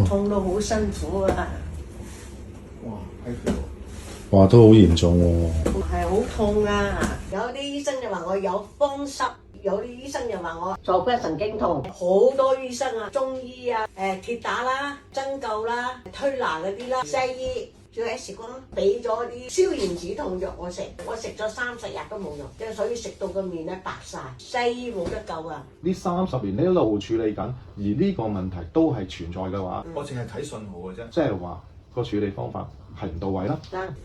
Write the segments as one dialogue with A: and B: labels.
A: 痛到好辛苦啊！
B: 哇，都好嚴重喎。
A: 係好痛啊！有啲醫生就話我有風濕，有啲醫生就話我坐骨神經痛。好多醫生啊，中醫啊，鐵打啦、針灸啦、推拿嗰啲啦，西醫。仲有 X 光俾咗啲消炎止痛藥我食，我食咗30日都冇用，即係所以食到個面咧白晒，西醫冇得救啊！
C: 呢30年你一路處理緊，而呢個問題都係存在嘅話，
D: 我淨係睇信號嘅啫，
C: 即係話個處理方法係唔到位啦。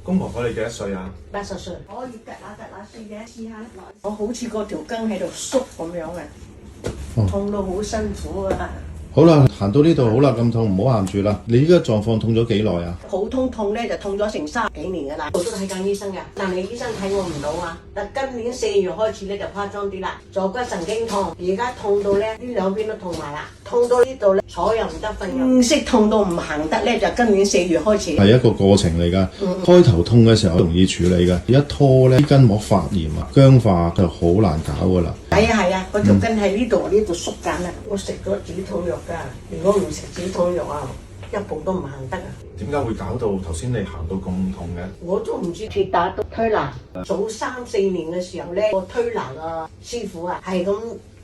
D: 公婆婆你幾多歲啊
A: ？80歲。可以趌下試嘅，試下。我好似個條筋喺度縮咁樣啊，痛到好辛苦啊！
B: 好啦，行到呢度好啦，咁痛唔好行住啦。你依家狀況痛咗幾耐啊？
A: 普通痛咧就痛咗成30幾年噶啦，我都睇緊醫生噶，但係醫生睇我唔到啊。但今年4月開始咧就誇張啲啦，坐骨神經痛，而家痛到咧呢兩邊都痛埋啦，痛到呢度咧坐又唔得，瞓又唔識，痛到唔行得咧就今年4月開始。
B: 係一個過程嚟㗎，開頭痛嘅時候容易處理㗎，一拖咧筋膜發炎啊、僵化就好難搞㗎啦。
A: 係啊，個條筋喺呢度縮緊啦。我食咗止痛藥㗎，如果唔食止痛藥啊，一步都唔行得啊！
D: 點解會搞到頭先你行到咁痛嘅？
A: 我都唔知，鐵打都推拿，早3、4年嘅時候咧，個推拿嘅師傅啊，係咁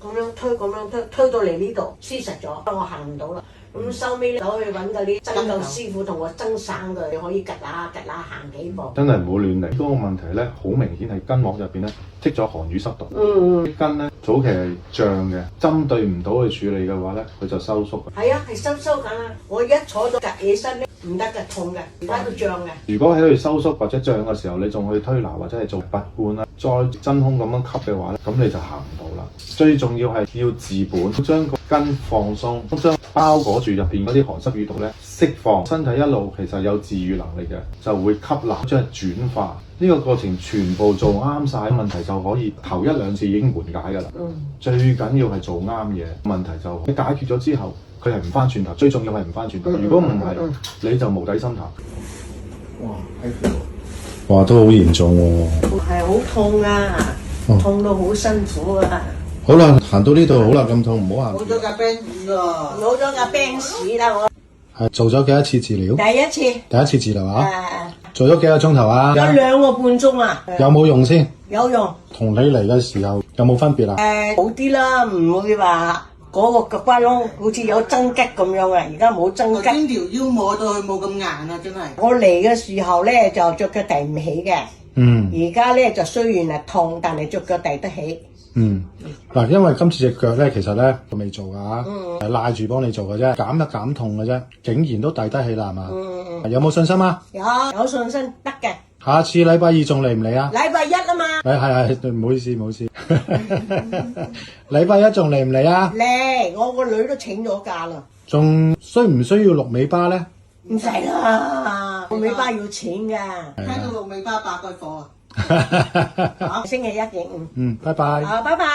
A: 樣推到嚟呢度，黐實咗，我行唔到啦。咁收尾咧走去揾嗰啲針灸師傅同我增生佢，你可以趌下行幾步。
C: 真係唔好亂嚟。嗰個問題咧，好明顯係筋膜入邊咧積咗寒瘀濕毒。啲筋咧早期係脹嘅，針對唔到去處理嘅話咧，佢就收縮。
A: 係啊，係收緊啊！我一坐到趌起身咧，唔得嘅，痛嘅，而家都脹嘅。
C: 如果喺度收縮或者脹嘅時候，你仲去推拿或者係做拔罐啦，再真空咁樣吸嘅話咧，咁你就行唔到啦。最重要係要治本，將個筋放鬆，將包裹住入邊嗰啲寒濕瘀毒咧釋放，身體一路其實有治愈能力嘅，就會吸納將轉化。呢個過程全部做啱晒，問題就可以頭1、2次已經緩解㗎啦。最緊要係做啱嘢，問題就你解決咗之後，佢係唔翻轉頭。最重要係唔翻轉頭。如果唔係，你就無底深潭。
B: 哇，都好嚴重喎。
A: 係好痛啊，痛到好辛苦啊！
B: 好啦，行到呢度好啦，咁痛唔好行。
A: 冇咗架病史啊！冇咗架病史啦，我
B: 係做咗幾多次治療？
A: 第一次。
B: 第一次治療啊？做咗幾個鐘頭啊？
A: 有2個半鐘啊！
B: 有冇用先？
A: 有用。
B: 同你嚟嘅時候有冇分別啊？
A: 好啲啦，唔會話嗰個腳骨窿好似有增吉咁樣啊！而家冇增吉。
E: 邊條腰摸到佢冇咁硬啊！真係。
A: 我嚟嘅時候咧就隻腳遞唔起嘅。而家咧就雖然係痛，但係隻腳遞得起。
B: 嗱，因為今次隻腳咧，其實咧我未做㗎，係賴住幫你做嘅啫，減一減痛嘅啫，竟然都遞得起啦，係嘛？有冇信心啊？
A: 有信心得嘅。
B: 下次禮拜2仲嚟唔嚟啊？
A: 禮拜1啊嘛。
B: 係，唔好意思，唔好意思。禮拜1仲嚟唔嚟啊？
A: 嚟，我個女都請咗假啦。
B: 仲需唔需要錄尾巴咧？
A: 唔使啦，錄尾巴要錢㗎。
E: 聽到錄尾巴8個貨啊！
A: 星期1、2、5。
B: 拜拜。
A: 好，拜拜。